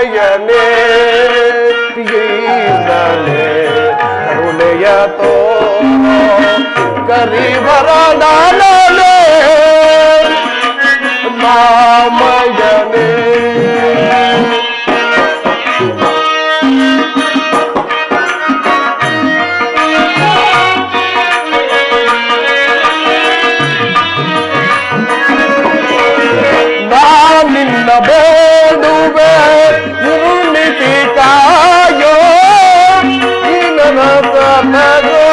ರಾಮಯ್ಯನೇ ಕರುಣೆಯ ತೋರೋ ಕರಿವರದಾನನೇ ರಾಮಯ್ಯನೇ. ನಿನ್ನ ಬೇಡುವೆ ಉರುಳಿಸಿ ಕಾಯೋ ನಗೋ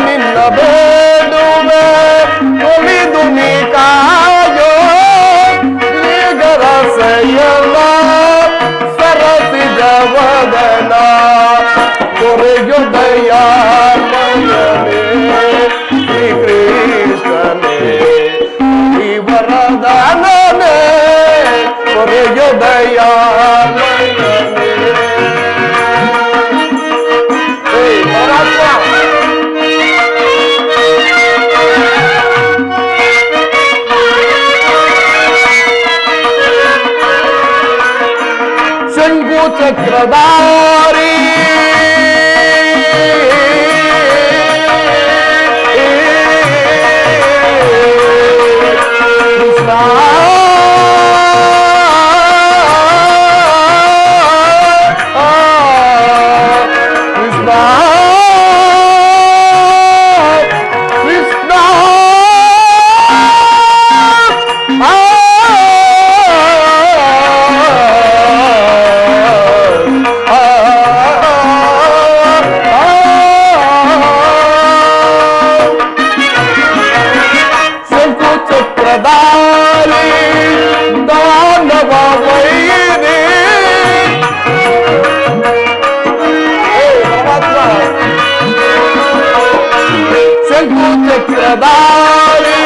ನಿನ್ನ ಬೇಡುವೆ ಒಲಿದು ನೀ ಕಾಯೋ ಸರಸಿ ಜವದನ ದೊರೆಯುದಯಾಮಯನೇ ಶ್ರೀ ಕೃಷ್ಣನೇ ಈ ವರದಾನನೇ ದೊರೆಯುದಯಾಮಯನೇ. ಶಂಕು ಚಕ್ರಧಾರಿ ಕೃಷ್ಣ ಕೃಷ್ಣ ಕೃಷ್ಣ ಚಕ್ರಧಾರಿ ದಾನವ ವೈರಿ ಶಂಕು ಚಕ್ರಧಾರಿ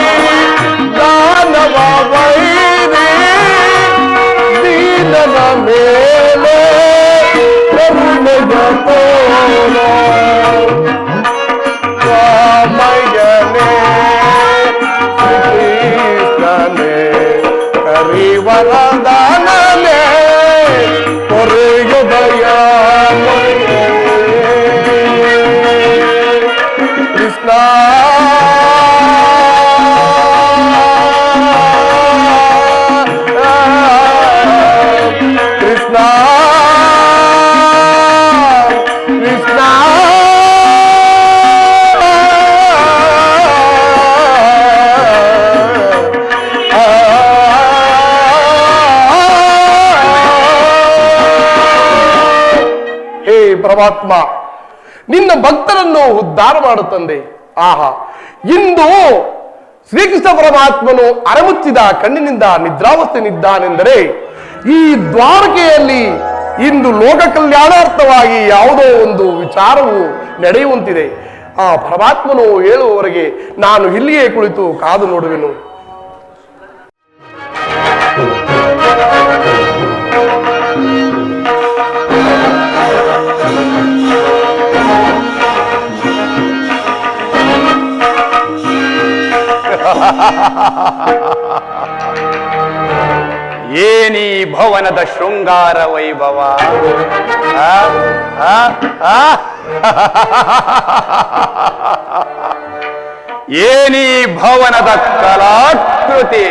ದಾನವ ವೈರಿ ದೀನನ ಮೇಲೆ ಕರುಣೆಯ ತೋರೋ ರಾಮಯ್ಯನೇ ಕರಿವರದಾನನೇ ದೊರೆಯುದಯಾಮಯನೇ ಕೃಷ್ಣ ಕೃಷ್ಣ ಕೃಷ್ಣ ಪರಮಾತ್ಮ ನಿನ್ನ ಭಕ್ತರನ್ನು ಉದ್ಧಾರ ಮಾಡುತ್ತಂದೆ. ಆಹಾ, ಇಂದು ಶ್ರೀಕೃಷ್ಣ ಪರಮಾತ್ಮನು ಅರಮುಚ್ಚಿದ ಕಣ್ಣಿನಿಂದ ನಿದ್ರಾವಸ್ಥೆನಿದ್ದಾನೆಂದರೆ ಈ ದ್ವಾರಕೆಯಲ್ಲಿ ಇಂದು ಲೋಕ ಕಲ್ಯಾಣಾರ್ಥವಾಗಿ ಯಾವುದೋ ಒಂದು ವಿಚಾರವು ನಡೆಯುವಂತಿದೆ. ಆ ಪರಮಾತ್ಮನು ಹೇಳುವವರೆಗೆ ನಾನು ಇಲ್ಲಿಯೇ ಕುಳಿತು ಕಾದು ನೋಡುವೆನು. ಏನಿ ಭವನದ ಶೃಂಗಾರ ವೈಭವ, ಏನಿ ಭವನದ ಕಲಾಕೃತಿ,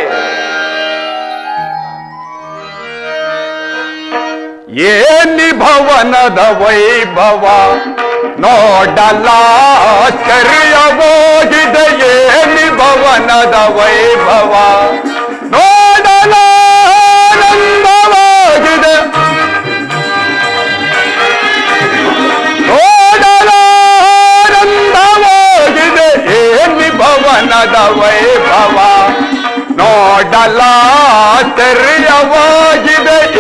ಏನಿ ಭವನದ ವೈಭವ ನೋಡಲಾಶ್ಚರ್ಯವಾಗಿದೆ. ಏನಿ ಭವನದ ವೈಭವ ನೋಡಲಾನಂದವಾಗಿದೆ. ನೋಡಲಾನಂದವಾಗಿದೆ. ಏನಿ ಭವನದ ವೈಭವ ನೋಡಲಾಶ್ಚರ್ಯವಾಗಿದೆ.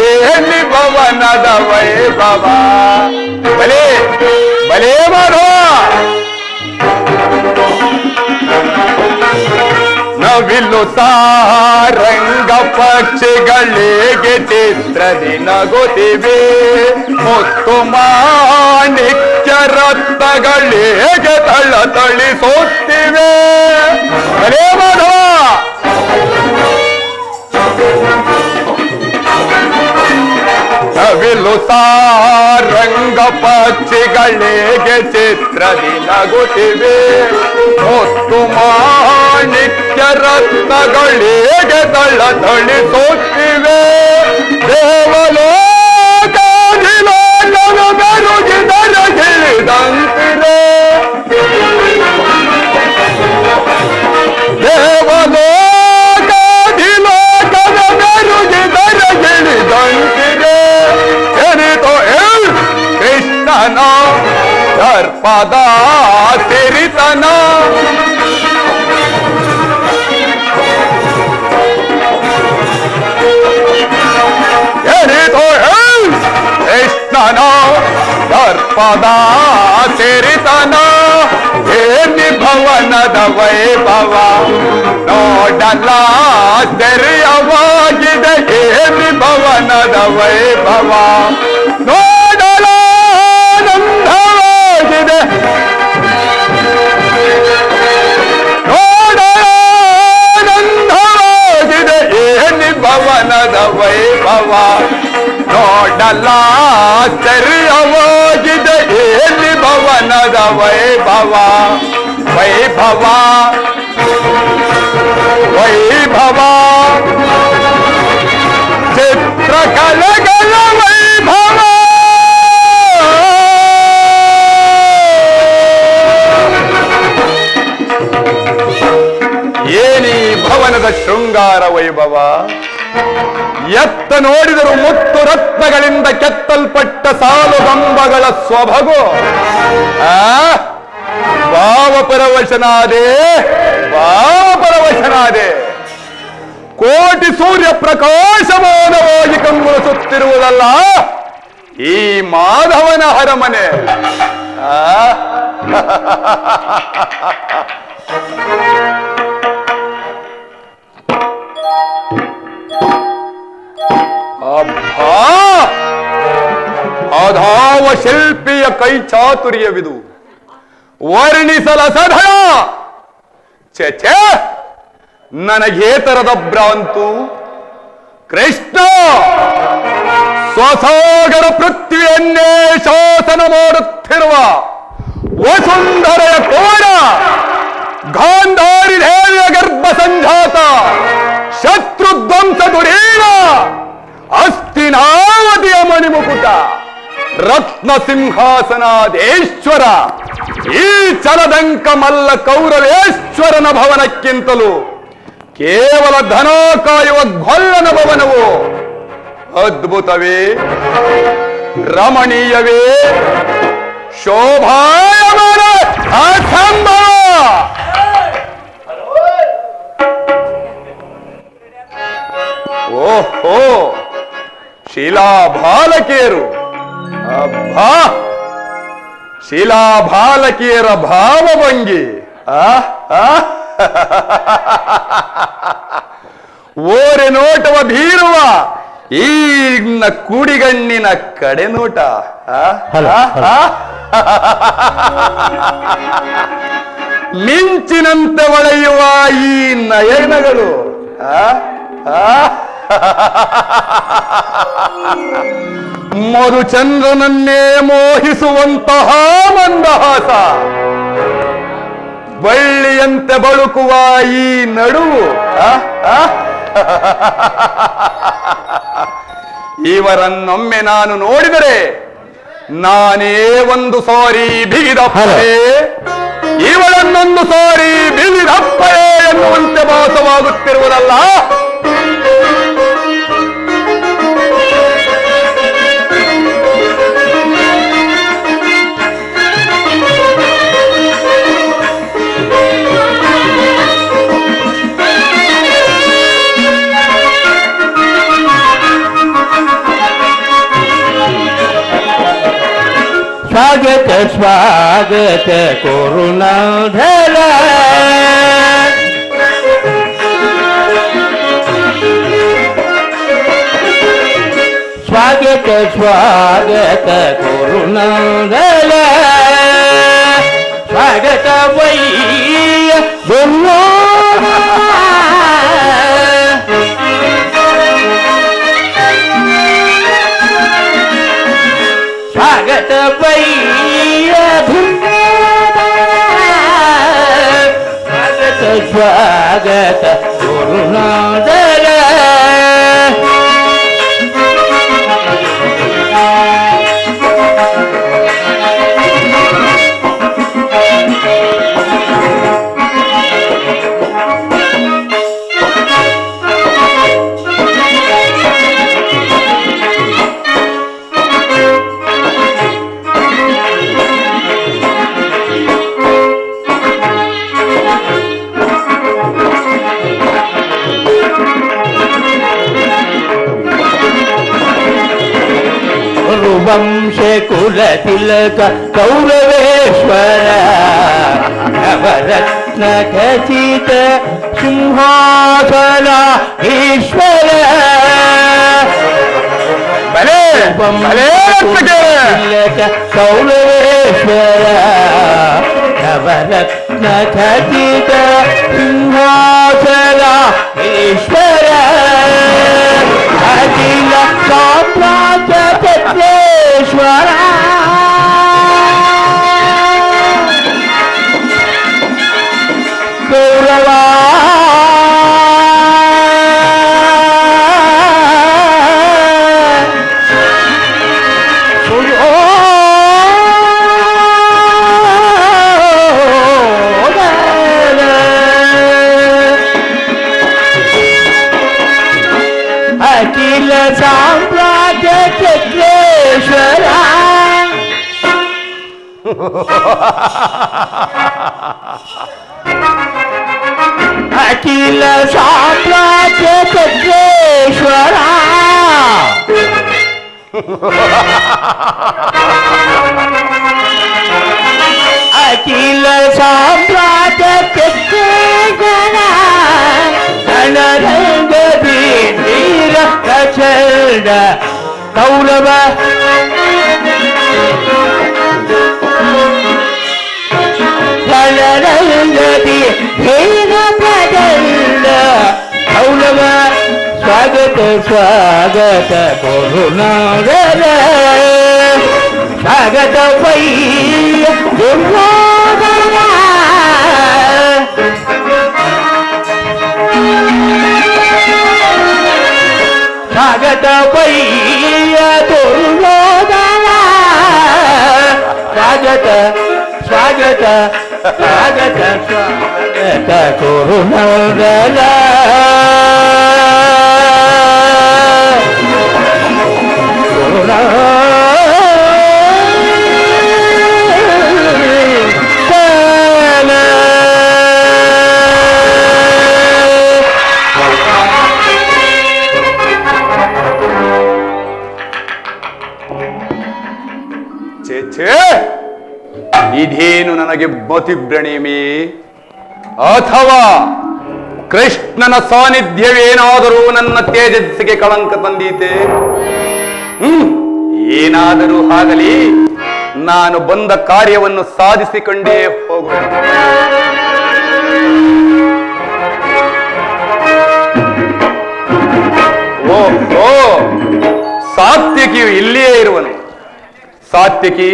ಏನಿ ಭವನದ ವೈಭವ. ಬಲೆ ಬಲೆ ಮಾಡೋ ನವಿಲು ಸಾರಂಗ ಪಕ್ಷಿಗಳಿಗೆ ಹೇಗೆ ಚಿತ್ರದಿ ನಗುತ್ತಿವೆ ಮುತ್ತು ಮಾಣಿಕ್ಯ ರತ್ನಗಳೇಗೆ ತಳಿಸುತ್ತಿವೆ. ಅರೇ ಮಾಧವ, ನವಿಲು ಸಾರಂಗ ಪಕ್ಷಿಗಳೇಗೆ ಚಿತ್ರದಿ ನಗುತ್ತಿವೆ ಮುತ್ತು ಮಾಣಿಕ್ಯ ರತ್ನಗಳೇಗೆ ತಳಿಸುತ್ತಿವೆ. ದೇವಲೋಕದಿಲೋಕನ ಬೆರುಗಿದರ ಗಿಳಿದಂತಿದೆ. ದೇವಲೋಕದಿಲೋಕನ ಬೆರುಗಿದರ ಗಿಳಿದಂತಿದೆ. ಎನಿತೋ ಕೃಷ್ಣನ ದರ್ಪದ ಸಿರಿತನ ಕೃಷ್ಣನ ದರ್ಪದ ಸಿರಿತನ ಏನಿ ಭವನದ ವೈಭವ ನೋಡಲ ಆಶ್ಚರ್ಯವಾಗಿದೆ. ಏನಿ ಭವನದ ವೈಭವ ನೋಡಲ ಆನಂದವಾಗಿದೆ. ನೋಡಲ ಆನಂದವಾಗಿದೆ. ಏನಿ ಭವನದ ವೈಭವ ನೋಡಲ ಆಶ್ಚರ್ಯವಾಗಿದೆ. ಏನಿ ಭವನದ ವೈಭವ ವೈಭವ ವೈಭವ ಚಿತ್ರಕಲೆಗಳ ವೈಭವ. ಏನಿ ಭವನದ ಶೃಂಗಾರ ವೈಭವ. ಎತ್ತ ನೋಡಿದರು ಮುತ್ತು ರತ್ನಗಳಿಂದ ಕೆತ್ತಲ್ಪಟ್ಟ ಸಾಲು ಗಂಬಗಳ ಸ್ವಭಗು. ಭಾವಪರವಶನಾದೆ, ಭಾವಪರವಶನಾದೆ. ಕೋಟಿ ಸೂರ್ಯ ಪ್ರಕಾಶಮಾನವಾಗಿ ಕಂಗೊಳಿಸುತ್ತಿರುವುದಲ್ಲ ಈ ಮಾಧವನ ಅರಮನೆ. ಅಬ್ಬಾ, ಅಧಾವ ಶಿಲ್ಪಿಯ ಕೈ ಚಾತುರ್ಯವಿದು ವರ್ಣಿಸಲಸಧರ. ಛೆ, ನನಗೇತರದ ಭ್ರಾಂತು. ಕೃಷ್ಣ ಸ್ವಸಾಗರ ಪೃಥ್ವಿಯನ್ನೇ ಶಾಸನ ಮಾಡುತ್ತಿರುವ ವಸುಂಧರೆಯ ಕೋಣ, ಗಾಂಧಾರಿ ದೇವಿಯ ಗರ್ಭ ಸಂಜಾತ, ಶತ್ರುಧ್ವಂಸ ದುರೀಣ, ಅಸ್ತಿನಾವತಿಯ ಮಣಿಮುಕುಟ, ರತ್ನ ಸಿಂಹಾಸನಾದೇಶ್ವರ, ಈ ಚಲದಂಕ ಮಲ್ಲ ಕೌರವೇಶ್ವರನ ಭವನಕ್ಕಿಂತಲೂ ಕೇವಲ ಧನ ಕಾಯುವ ಗೊಲ್ಲನ ಭವನವು ಅದ್ಭುತವೇ, ರಮಣೀಯವೇ, ಶೋಭಾಯಮಾನ, ಅಸಂಭವ. ಓಹೋ, ಶಿಲಾಬಾಲಕಿಯರು. ಅಬ್ಬಾ, ಶಿಲಾಬಾಲಕಿಯರ ಭಾವಭಂಗಿ. ಓರೆ ನೋಟವ ಬೀರುವ ಈ ಕುಡಿಗಣ್ಣಿನ ಕಡೆ ನೋಟ. ಮಿಂಚಿನಂತೆ ಹೊಳೆಯುವ ಈ ನಯನಗಳು. ಮಧುಚಂದ್ರನನ್ನೇ ಮೋಹಿಸುವಂತಹ ಮಂದಹಾಸ, ಬಳ್ಳಿಯಂತೆ ಬಳುಕುವ ಈ ನಡುವು. ಇವರನ್ನೊಮ್ಮೆ ನಾನು ನೋಡಿದರೆ ನಾನೇ ಒಂದು ಸಾರಿ ಬಿಗಿದಪ್ಪೆ, ಇವಳನ್ನೊಂದು ಸಾರಿ ಬಿಗಿದಪ್ಪೆ ಎನ್ನುವಂತೆ ಭಾಸವಾಗುತ್ತಿರುವುದಲ್ಲ. स्वागत स्वागत कोरोना झाला, ಸ್ವಾಗತ ಸ್ವಾಗತ ಗುರುನಂದನ ಸ್ವಾಗತ ವೈಯ ಸ್ವಾಗತ ವೈಯ ಸ್ವಾಗತ ಸ್ವಾಗತ ಗುರುನಂದನ ವಂಶ ಕುಲ ತಿಲಕ ಕೌರವೇಶ್ವರ ನವರತ್ನ ಖಚಿತ ಸಿಂಹಾಸನ ಈಶ್ವರ ತಿಲಕ ಕೌರವೇಶ್ವರ ನವರತ್ನ ಖಚಿತ ಸಿಂಹಾಸನ ಈಶ್ವರ ಅಖಿಲ ಸಾಮ್ರಾಜ್ಯ ಚಕ್ರೇಶ್ವರ ಗೌರವ ಅಖಿಲ ಸಾಮ್ರಾಜ್ಯ ಚಕ್ರೇಶ್ವರ ಅಖಿಲ ಸಾಮ್ರಾಜ್ಯ ಚಕ್ರೇಶ್ವರ ಅಖಿಲ ಸಾಮ್ರಾಜ್ಯ ಚಕ್ರೇಶ್ವರ ರಣರಂಗ ವೀರ ಪ್ರಚಂಡ ಕೌರವ ರಣರಂಗದಿ ವೀರ ಪ್ರಚಂಡ ಕೌರವ ಸ್ವಾಗತ ಸ್ವಾಗತ ಗುರುನಾಗರ ಸ್ವಾಗತ ವೈಯ ಗುರುನಾಗರ ಸ್ವಾಗತ ವೈಯ ಗುರುನಾಗರ ಸ್ವಾಗತ ಸ್ವಾಗತ ಸ್ವಾಗತ ಸ್ವಾಗತ ಗುರುನಾಗರ ಇದೇನು ನನಗೆ ಮತಿಭ್ರಣಿಮೆ ಅಥವಾ ಕೃಷ್ಣನ ಸಾನ್ನಿಧ್ಯವೇನಾದರೂ ನನ್ನ ತೇಜಸ್ಸಿಗೆ ಕಳಂಕ ತಂದೀತೆ? ಏನಾದರೂ ಆಗಲಿ, ನಾನು ಬಂದ ಕಾರ್ಯವನ್ನು ಸಾಧಿಸಿಕೊಂಡೇ ಹೋಗುವೆ. ಓ ಸಾತ್ಯಕಿಯು ಇಲ್ಲಿಯೇ ಇರುವನು. ಸಾತ್ಯಕಿ,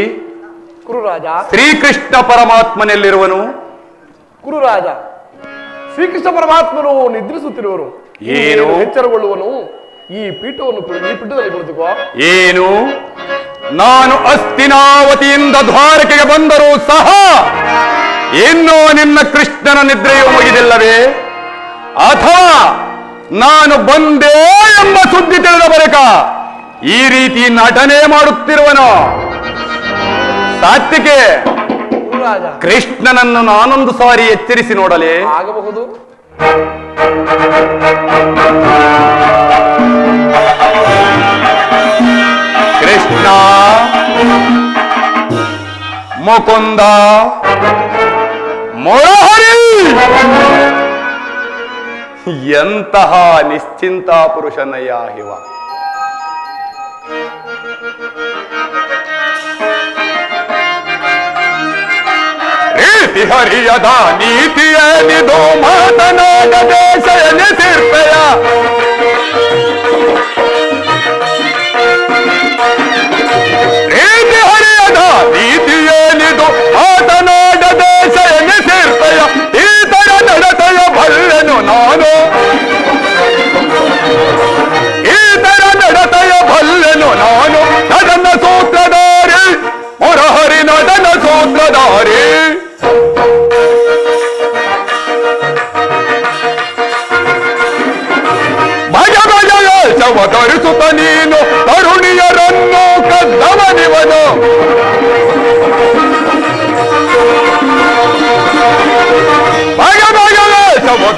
ಗುರುರಾಜ. ಶ್ರೀಕೃಷ್ಣ ಪರಮಾತ್ಮನಲ್ಲಿರುವನು. ಗುರುರಾಜ, ಶ್ರೀಕೃಷ್ಣ ಪರಮಾತ್ಮನು ನಿದ್ರಿಸುತ್ತಿರುವನು. ಏನು ಎಚ್ಚರಗೊಳ್ಳುವನು. ಈ ಪೀಠದಲ್ಲಿ ಕುಳಿತುಕೋ. ಏನು, ನಾನು ಹಸ್ತಿನಾವತಿಯಿಂದ ದ್ವಾರಕೆಗೆ ಬಂದರೂ ಸಹ ಇನ್ನೂ ನಿನ್ನ ಕೃಷ್ಣನ ನಿದ್ರೆಯು ಮುಗಿದಿಲ್ಲವೇ? ಅಥವಾ ನಾನು ಬಂದೇ ಎಂಬ ಸುದ್ದಿ ತಿಳಿದ ಬಳಿಕ ಈ ರೀತಿ ನಟನೆ ಮಾಡುತ್ತಿರುವನು? ಸಾತ್ವಿಕೆ, ಕೃಷ್ಣನನ್ನು ನಾನೊಂದು ಸಾರಿ ಎಚ್ಚರಿಸಿ ನೋಡಲೇ? ಆಗಬಹುದು. ಕೃಷ್ಣ, ಮುಕುಂದ, ಮುರಹರಿ, ಎಂತಹ ನಿಶ್ಚಿಂತ ಪುರುಷನಯ್ಯ ಇವ. ರೀತಿ ಹರಿಯದ ನೀತಿಯೇನಿದು ಮಾತನಾಡ ದೇಶ ಎನಿಸಿರ್ಪೆಯ ರೀತಿ ಹರಿಯದ ನೀತಿಯೇನಿದು ಮಾತನಾಡ ದೇಶ ಎನಿಸಿರ್ಪೆಯ ಈತರ ನಡತೆಯ ಬಲ್ಲೆನು ನಾನು ಈತರ ನಡತೆಯ ಬಲ್ಲೆನು ನಾನು ನಡನ ಸೂತ್ರಧಾರಿ ಮುರಹರಿ ನಡನ ಸೂತ್ರಧಾರಿ ಧರಿಸುತ್ತ ನೀನು ತರುಣಿಯರನ್ನು ಕದ್ದವನಿವನು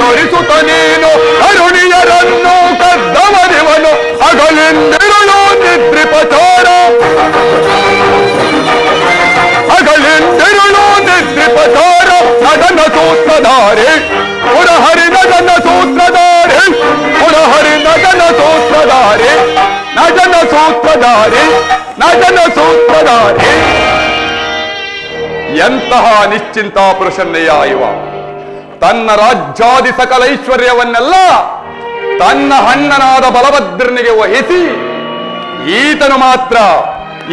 ಧರಿಸುತ್ತ ನೀನು ತರುಣಿಯರನ್ನು ಕದ್ದವನಿವನು ಹಗಲಿಂದಿರುಳು ನಿದ್ರಿಪಚಾರ ಹಗಲಿಂದಿರುಳು ನಿದ್ರಿಪಚಾರ ನಡನ ಸೂತ್ರಧಾರಿ ಮುರಹರಿ ನಡನ ಸೂತ್ರಧಾರಿ ಮುರಹರಿ ನಡನ ಸೂತ್ರಧಾರಿ ನಡನ ಸೂತ್ರಧಾರಿ ನಡನ ಸೂತ್ರಧಾರಿ ಎಂತಹ ನಿಶ್ಚಿಂತ ಪುರುಷನ್ನಯ್ಯ ಇವ ತನ್ನ ರಾಜ್ಯಾದಿ ಸಕಲ ಐಶ್ವರ್ಯವನ್ನೆಲ್ಲ ತನ್ನ ಅಣ್ಣನಾದ ಬಲಭದ್ರನಿಗೆ ವಹಿಸಿ ಈತನು ಮಾತ್ರ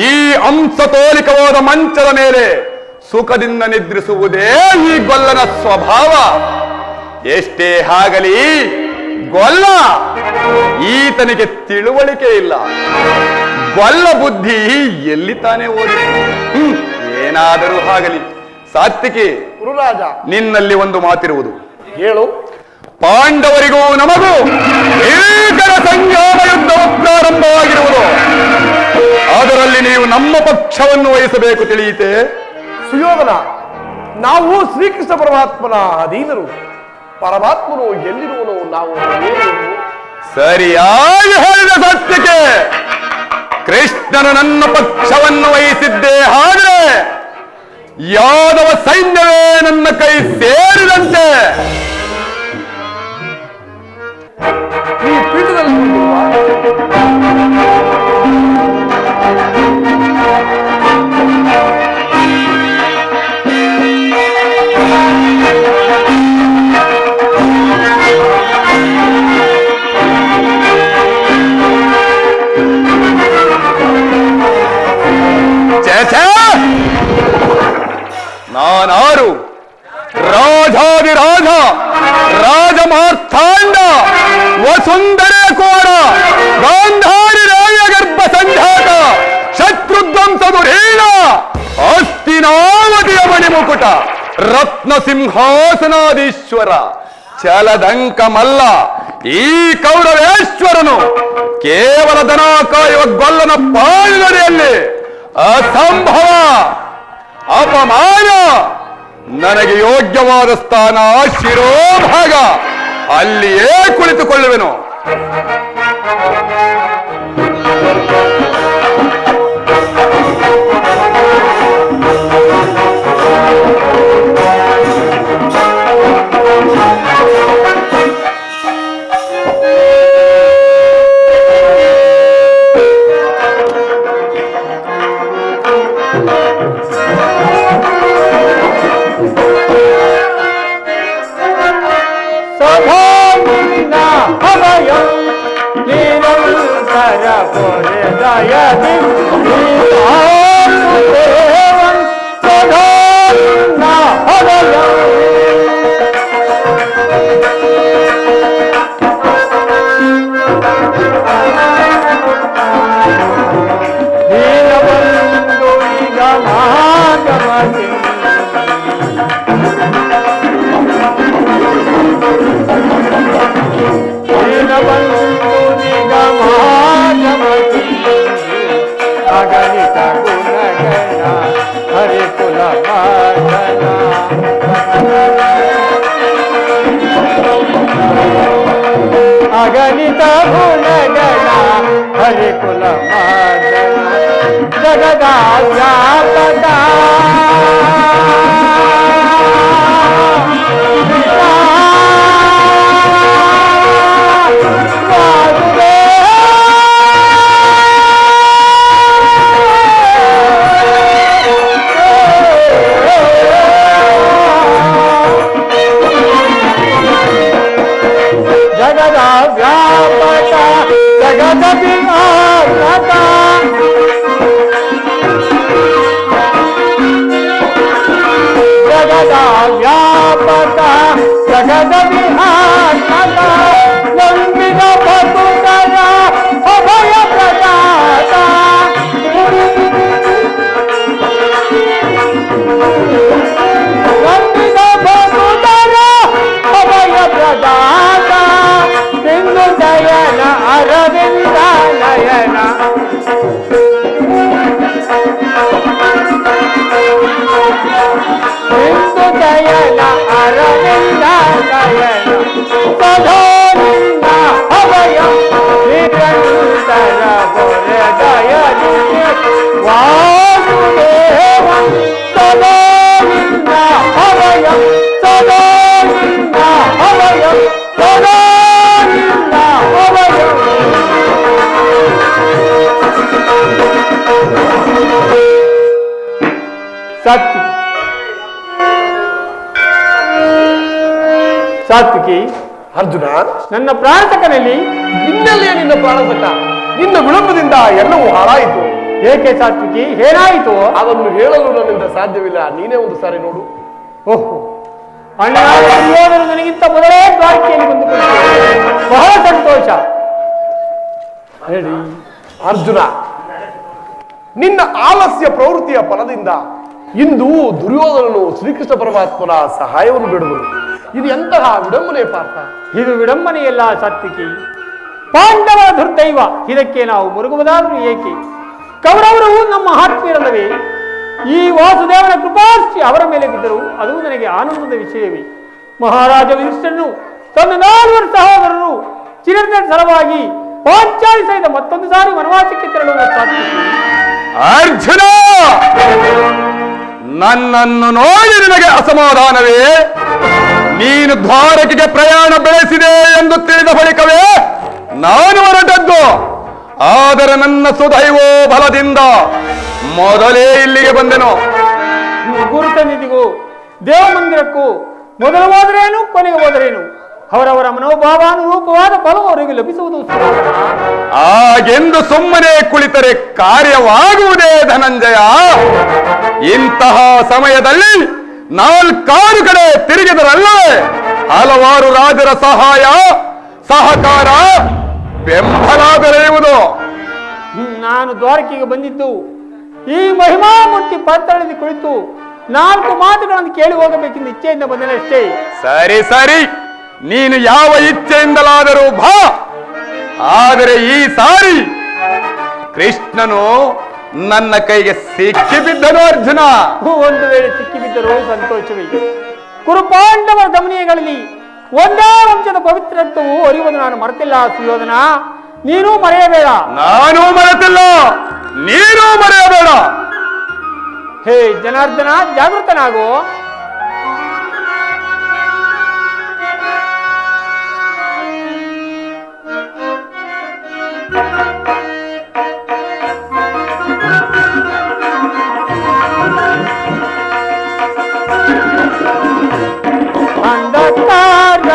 ಈ ಅಂಶತೋಲಿಕವಾದ ಮಂಚದ ಮೇಲೆ ಸುಖದಿಂದ ನಿದ್ರಿಸುವುದೇ ಈ ಗೊಲ್ಲನ ಸ್ವಭಾವ. ಎಷ್ಟೇ ಆಗಲಿ ಗೊಲ್ಲ ಈತನಿಗೆ ತಿಳುವಳಿಕೆ ಇಲ್ಲ. ಗೊಲ್ಲ ಬುದ್ಧಿ ಎಲ್ಲಿ ತಾನೇ ಓದಿ. ಏನಾದರೂ ಆಗಲಿ ಸಾತ್ವಿಕೆ, ಗುರುರಾಜ ನಿನ್ನಲ್ಲಿ ಒಂದು ಮಾತಿರುವುದು. ಹೇಳು. ಪಾಂಡವರಿಗೂ ನಮಗೂ ಭೀಕರ ಸಂಗ್ರಾಮ ಯುದ್ಧ ಪ್ರಾರಂಭವಾಗಿರುವುದು. ಅದರಲ್ಲಿ ನೀವು ನಮ್ಮ ಪಕ್ಷವನ್ನು ವಹಿಸಬೇಕು, ತಿಳಿಯಿತೆ? ಸುಯೋಧನ, ನಾವು ಶ್ರೀಕೃಷ್ಣ ಪರಮಾತ್ಮನ ಅಧೀನರು. ಪರಮಾತ್ಮನು ಎಲ್ಲಿರುವನು, ನಾವು ಸರಿಯಾಗಿ ಹೇಳಿದ ಸತ್ಯಕ್ಕೆ. ಕೃಷ್ಣನು ನನ್ನ ಪಕ್ಷವನ್ನು ವಹಿಸಿದ್ದೇ ಆದ್ರೆ ಯಾದವ ಸೈನ್ಯವೇ ನನ್ನ ಕೈ ಸೇರಿದಂತೆ. ಈ ಪೀಠದಲ್ಲಿ ನಾನಾರು ರಾಜಾದಿರಾಜ ರಾಜಮಾರ್ಥಾಂಡ ವಸುಂಧರೆ ಕೋಣ ಗಾಂಧಾರಿ ರಾಯ ಗರ್ಭ ಸಂಜಾತ ಶತ್ರುಧ್ವಂಸದುರೀಣ ಅಸ್ತಿನಾವತಿಯ ಮಣಿಮುಕುಟ ರತ್ನ ಸಿಂಹಾಸನಾದೀಶ್ವರ ಚಲದಂಕ ಮಲ್ಲ ಈ ಕೌರವೇಶ್ವರನು ಕೇವಲ ದನ ಕಾಯುವ ಗೊಲ್ಲನ ಪಾಲನೆಯಲ್ಲಿ ಅಸಂಭವ ಅಪಮಾನ. ನನಗೆ ಯೋಗ್ಯವಾದ ಸ್ಥಾನ ಶಿರೋಭಾಗ, ಅಲ್ಲಿಯೇ ಕುಳಿತುಕೊಳ್ಳುವೆನು. ಅಗಣಿತ ಗುಣಗಣ ಹರಿಕುಲ ಮಾದನ ಜಗದ ವ್ಯಾಪಕ ಹಿಂದು ದಯನ ಅರವಿಂದ ದಯನ ಸದಾ ನಿನ್ನ ಅಭಯ ನಿರಂತರ ಹೊರೆ ದಯನಿ ವಾಸುದೇವ ಸದಾ ನಿನ್ನ ಅಭಯ ಸದಾ ನಿನ್ನ ಅಭಯ ಸದಾ ನಿನ್ನ ಅಭಯ ಸತ್ಯ ಸಾತ್ವಿಕಿ ಅರ್ಜುನ, ನನ್ನ ಪ್ರಾಣತಕನಲ್ಲಿ ನಿನ್ನಲ್ಲಿಯೇ ನಿನ್ನ ಪ್ರಾಣಸಕ. ನಿನ್ನ ವಿಳಂಬದಿಂದ ಎಲ್ಲವೂ ಹಾಳಾಯಿತು. ಏಕೆ ಸಾತ್ವಿಕಿ, ಏನಾಯಿತು? ಅದನ್ನು ಹೇಳಲು ನನ್ನಿಂದ ಸಾಧ್ಯವಿಲ್ಲ. ನೀನೇ ಒಂದು ಸಾರಿ ನೋಡು. ಓಹೋ, ಅಣ್ಣನಾದ ದುರ್ಯೋಧನ ನನಗಿಂತ ಮೊದಲೇ ದ್ವಾರಕೆಯಲ್ಲಿ ಬಂದುಕೊಂಡಿದ್ದೆ. ಬಹಳ ಸಂತೋಷ. ಹೇಳಿ ಅರ್ಜುನ, ನಿನ್ನ ಆಲಸ್ಯ ಪ್ರವೃತ್ತಿಯ ಫಲದಿಂದ ಇಂದು ದುರ್ಯೋಧನನು ಶ್ರೀಕೃಷ್ಣ ಪರಮಾತ್ಮನ ಸಹಾಯವನ್ನು ಬೇಡುವನು. ಇದು ಎಂತಹ ವಿಡಂಬನೆ ಪಾರ್ಥ. ಇದು ವಿಡಂಬನೆಯಲ್ಲ ಸಾತ್ವಿಕಿ, ಪಾಂಡವರ ದುರ್ದೈವ. ಇದಕ್ಕೆ ನಾವು ಮುರುಗುವುದಾದರೂ ಏಕೆ? ಕೌರವರು ನಮ್ಮ ಆತ್ಮೀಯರಲ್ಲವೇ? ಈ ವಾಸುದೇವನ ಕೃಪಾಶ್ರೀ ಅವರ ಮೇಲೆ ಬಿದ್ದರು. ಅದು ನನಗೆ ಆನಂದದ ವಿಷಯವೇ. ಮಹಾರಾಜ ಯುಧಿಷ್ಠಿರನು ತನ್ನ 4 ಸಹೋದರರು ಚಿರತೆ ಸಲವಾಗಿ ಪಾಂಚಾಲಿ ಸಹಿತ ಮತ್ತೊಂದು ಸಾರಿ ವನವಾಸಕ್ಕೆ ತೆರಳುವ ಸಾತ್ವಿಕಿ. ಅರ್ಜುನ, ನನ್ನನ್ನು ನೋಡಿ ನಿನಗೆ ಅಸಮಾಧಾನವೇ? ನೀನು ದ್ವಾರಕೆಗೆ ಪ್ರಯಾಣ ಬೆಳೆಸಿದೆ ಎಂದು ತಿಳಿದ ಬಳಿಕವೇ ನಾನು ಹೊರಟದ್ದು. ಆದರೆ ನನ್ನ ಸುದೈವೋ ಬಲದಿಂದ ಮೊದಲೇ ಇಲ್ಲಿಗೆ ಬಂದೆನು. ಗುರು ಸನ್ನಿಧಿಗೂ ದೇವ ಮಂದಿರಕ್ಕೂ ಮೊದಲು ಹೋದರೇನು, ಕೊನೆಗೆ ಹೋದರೇನು, ಅವರವರ ಮನೋಭಾವಾನುರೂಪವಾದ ಫಲವು ಅವರಿಗೆ ಲಭಿಸುವುದು. ಹಾಗೆಂದು ಸುಮ್ಮನೆ ಕುಳಿತರೆ ಕಾರ್ಯವಾಗುವುದೇ ಧನಂಜಯ? ಇಂತಹ ಸಮಯದಲ್ಲಿ 4 ಕಡೆ ತಿರುಗಿದರಲ್ಲವೇ ಹಲವಾರು ರಾಜರ ಸಹಾಯ ಸಹಕಾರ ಬೆಂಬಲ ದೊರೆಯುವುದು. ನಾನು ದ್ವಾರಕೆಗೆ ಬಂದಿದ್ದು ಈ ಮಹಿಮಾಮೂರ್ತಿ ಪಾತ್ರದಲ್ಲಿ ಕುಳಿತು 4 ಮಾತುಗಳನ್ನು ಕೇಳಿ ಹೋಗಬೇಕೆಂದು ಇಚ್ಛೆಯಿಂದ ಬಂದನಷ್ಟೇ. ಸರಿ ಸರಿ, ನೀನು ಯಾವ ಇಚ್ಛೆಯಿಂದಲಾದರೂ ಬಾ. ಆದರೆ ಈ ಸಾರಿ ಕೃಷ್ಣನು ನನ್ನ ಕೈಗೆ ಸಿಕ್ಕಿಬಿದ್ದನು ಅರ್ಜುನ. ಒಂದು ವೇಳೆ ಸಿಕ್ಕಿಬಿದ್ದರೂ ಸಂತೋಷವೇ. ಕುರುಪಾಂಡವರ ದಮನೀಯಗಳಲ್ಲಿ ಒಂದೇ ವಂಶದ ಪವಿತ್ರತ್ವವು ಅರಿಯುವುದು ನಾನು ಮರೆತಿಲ್ಲ ಸುಯೋಧನ. ನೀನು ಮರೆಯಬೇಡ. ನಾನು ಮರೆತಿಲ್ಲ, ನೀನು ಮರೆಯಬೇಡ. ಹೇ ಜನಾರ್ದನ, ಜಾಗೃತನಾಗೋ. ಅಂಧಕಾರ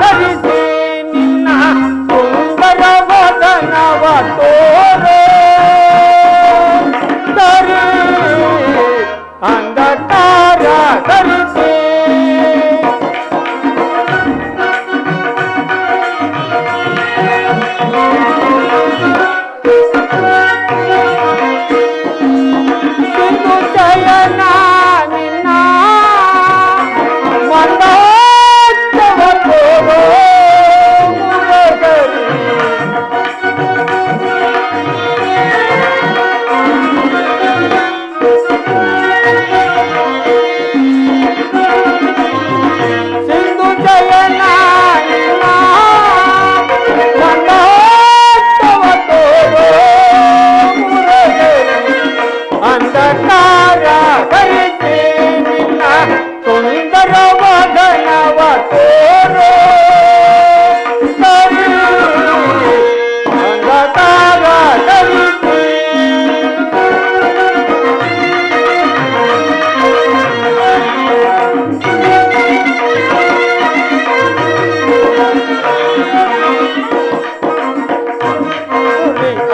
ಧರಿಸಿ ನಿನ್ನ ಸುಂದರ ವದನವ ತೋರೆ ಧರಿ, ಅಂಧಕಾರ ಧರಿಸಿ ಸಿಂಧು ಜಯನ ನಿನ್ನ ಮಂದೋತ್ಸವ ತೋರೋ ಮುರಗರಿ. ಸಿಂಧು ಜಯನ ನಿನ್ನ ಮಂದೋತ್ಸವ ತೋರೋ ಮುರಗರಿ. ಅಂಧಕಾರ ಧರಿಸಿ ನಿನ್ನ ಸುಂದರ ವದನವ ತೋರೋ ಧರಿ, ಅಂಧಕಾರ ಧರಿಸಿ.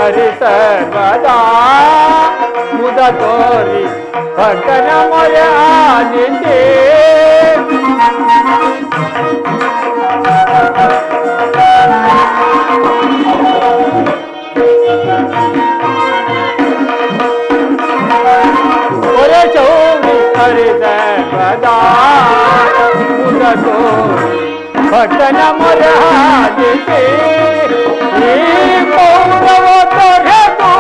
ಹರಿ ಸರ್ವದಾ ಮುದ ತೋರಿ ಭಕ್ತನ ಮೊರೆ ಆಲಿಸಿ. ಒರೆ ಚೌರಿ ಹರಿ ಸರ್ವದಾ ಮುದ ತೋರಿ ಭಕ್ತನ ಮೊರೆ ಆಲಿಸಿ. ಈ ಪೌರವ ತೊರೆದು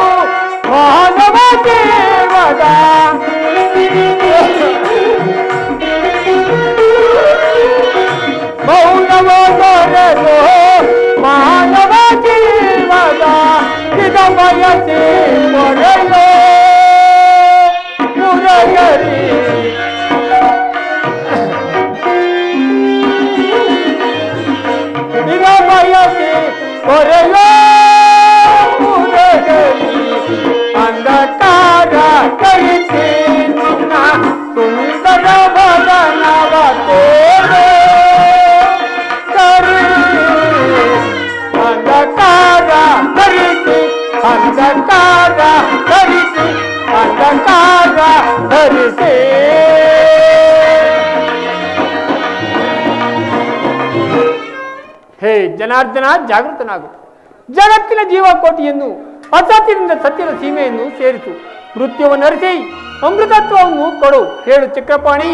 ಬಯಸಿ ಕೊಡೆಯೋ ಮುರಗರಿ ಇದ ಬಯಸಿ ಕೊಡೆಯೋ ಮುರಗರಿ ಅಂಧಕಾರ ಕಳಿಸಿ ನಿನ್ನ ಸುಂದರ ಬದನವ ತೋರೆ ಕರಿ ಅಂಧಕಾರ ಧರಿಸಿ ಅಂಧಕಾರ ಧರಿಸಿ ಅಂಧಕಾರ ಧರಿಸಿ ಹೇ ಜನಾರ್ದನ ಜಾಗೃತನಾಗು ಜಗತ್ತಿನ ಜೀವಕೋಟಿಯನ್ನು ಅಸತ್ಯದಿಂದ ಸತ್ಯದ ಸೀಮೆಯನ್ನು ಸೇರಿಸು ಮೃತ್ಯುವನ್ನು ಅರಿಸಿ ಅಮೃತತ್ವವನ್ನು ಕೊಡು ಹೇಳು ಚಕ್ರಪಾಣಿ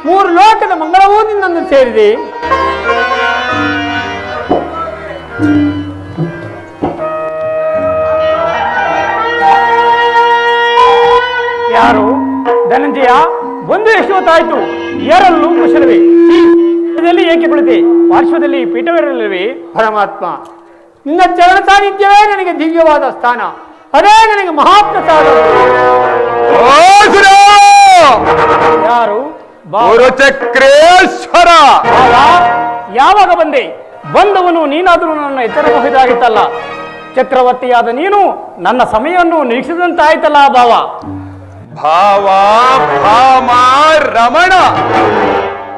3 ಲೋಕದ ಮಂಗಳವೂ ನಿನ್ನನ್ನು ಸೇರಿದೆ ಯಾರು ಧನಂಜಯ ಒಂದು ಎಷ್ಟು ಹೊತ್ತಾಯ್ತು ಯಾರಲ್ಲೂ ಕುಶಲವೇ ಏಕೆ ಬಿಡುತ್ತೆ ಪಾರ್ಶ್ವದಲ್ಲಿ ಪೀಠವಿರಲಿಲ್ಲವೇ ಪರಮಾತ್ಮ ನಿನ್ನ ಚರಣ ಸಾನ್ನಿಧ್ಯವೇ ನನಗೆ ದಿವ್ಯವಾದ ಸ್ಥಾನ ಅದೇ ನನಗೆ ಮಹಾಪ್ರಸಾದ ಯಾರು ಚಕ್ರೇಶ್ವರ ಯಾವಾಗ ಬಂದೆ ಬಂದವನು ನೀನಾದರೂ ನನ್ನ ಎಚ್ಚರಬಹುದಾಗಿತ್ತಲ್ಲ ಚಕ್ರವರ್ತಿಯಾದ ನೀನು ನನ್ನ ಸಮಯವನ್ನು ನಿರೀಕ್ಷಿಸಿದಂತಾಯ್ತಲ್ಲ ಭಾವ ಭಾವ ಭಾಮ ರಮಣ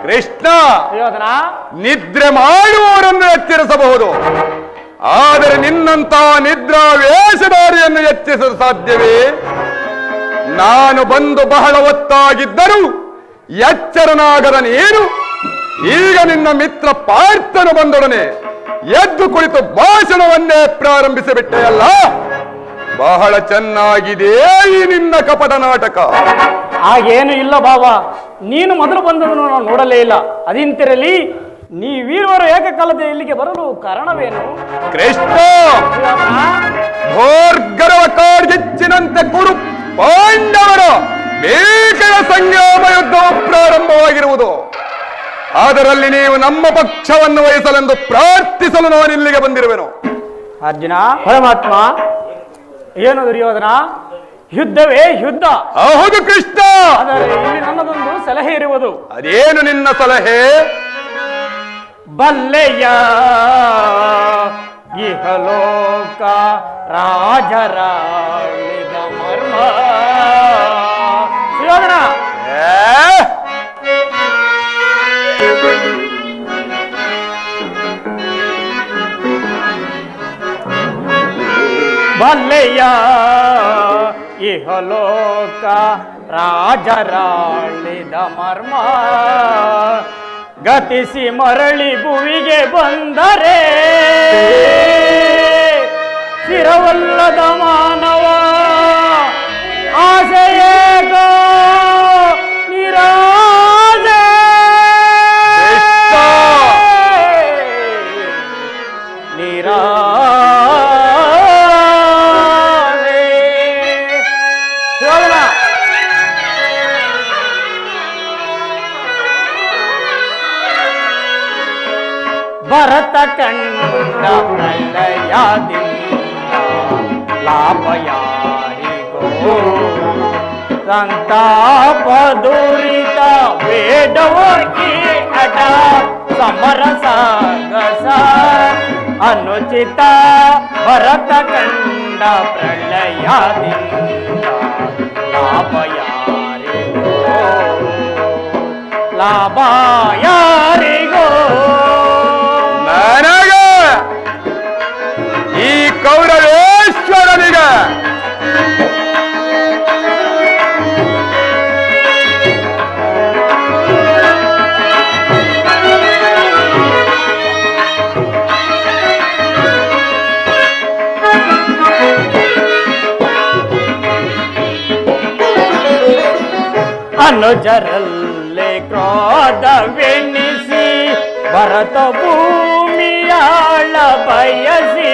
ಕೃಷ್ಣ ನಿದ್ರೆ ಮಾಡುವವರನ್ನು ಎಚ್ಚರಿಸಬಹುದು ಆದರೆ ನಿನ್ನಂತ ನಿದ್ರಾವೇಶಧಾರಿಯನ್ನು ಎಚ್ಚರಿಸಲು ಸಾಧ್ಯವೇ ನಾನು ಬಂದು ಬಹಳ ಹೊತ್ತಾಗಿದ್ದರೂ ಎಚ್ಚರನಾಗದ ನೀನು ಈಗ ನಿನ್ನ ಮಿತ್ರ ಪಾರ್ಥನು ಬಂದೊಡನೆ ಎದ್ದು ಕುಳಿತು ಭಾಷಣವನ್ನೇ ಪ್ರಾರಂಭಿಸಿಬಿಟ್ಟೆಯಲ್ಲ ಬಹಳ ಚೆನ್ನಾಗಿದೆ ಈ ನಿನ್ನ ಕಪಟ ನಾಟಕ ಹಾಗೇನು ಇಲ್ಲ ಬಾಬಾ ನೀನು ಮೊದಲು ಬಂದದನ್ನು ನಾನು ನೋಡಲೇ ಇಲ್ಲ ಅದಿಂತಿರಲಿ ನೀವೀರುವರು ಏಕಕಾಲದ ಇಲ್ಲಿಗೆ ಬರಲು ಕಾರಣವೇನು ಕೃಷ್ಣ ಭೋರ್ಗರವ ಕಾಡ್ಗಿಚ್ಚಿನಂತೆ ಕುರು ಪಾಂಡವರ ಬೇಗದ ಸಂಗ್ರಾಮ ಯುದ್ಧವು ಪ್ರಾರಂಭವಾಗಿರುವುದು ಅದರಲ್ಲಿ ನೀವು ನಮ್ಮ ಪಕ್ಷವನ್ನು ವಹಿಸಲೆಂದು ಪ್ರಾರ್ಥಿಸಲು ನಾನು ಇಲ್ಲಿಗೆ ಬಂದಿರುವೆನು ಅರ್ಜುನ ಪರಮಾತ್ಮ ಏನು ದುರ್ಯೋಧನ ಯುದ್ಧವೇ ಯುದ್ಧ ಹೌದು ಕೃಷ್ಣ ಆದರೆ ಇಲ್ಲಿ ನನ್ನದೊಂದು ಸಲಹೆ ಇರುವುದು ಅದೇನು ನಿನ್ನ ಸಲಹೆ ಬಲ್ಲೆಯ ಇಹಲೋಕ ರಾಜರಾಳಿದ ಮರ್ಮ ದುರ್ಯೋಧನ ಬಲ್ಲೆಯ ಇಹಲೋಕ ರಾಜರಾಳಿದ ಮರ್ಮ ಗತಿಸಿ ಮರಳಿ ಭುವಿಗೆ ಬಂದರೆ ಸ್ಥಿರವಲ್ಲದ ಮಾನವ ಆಸೆಯೇಗ ನಿರಾಸೆ ಭರತ ಕಂಡ ಪ್ರಳಯದಿಂದ ಲಾಭ ಯಾರಿಗೋ ಸಂತಾಪ ದುರಿತ ಬೇಡವೋ ಈ ಅಟ ಸಮರ ಸಾಗಸ ಅನುಚಿತ ಭರತ ಕಂಡ ಪ್ರಳಯದಿಂದ ಲಾಭ ಯಾರಿಗೋ ಲಾಭ ಯಾರಿಗೋ ನನಗೆ ಈ ಕೌರವೇಶ್ವರನಿಗೆ ಅನುಜರಲ್ಲೇ ಕ್ರೋಧವೆನ್ನಿಸಿ ಭರತ ಭೂಮಿಯಾಳ ಬಯಸಿ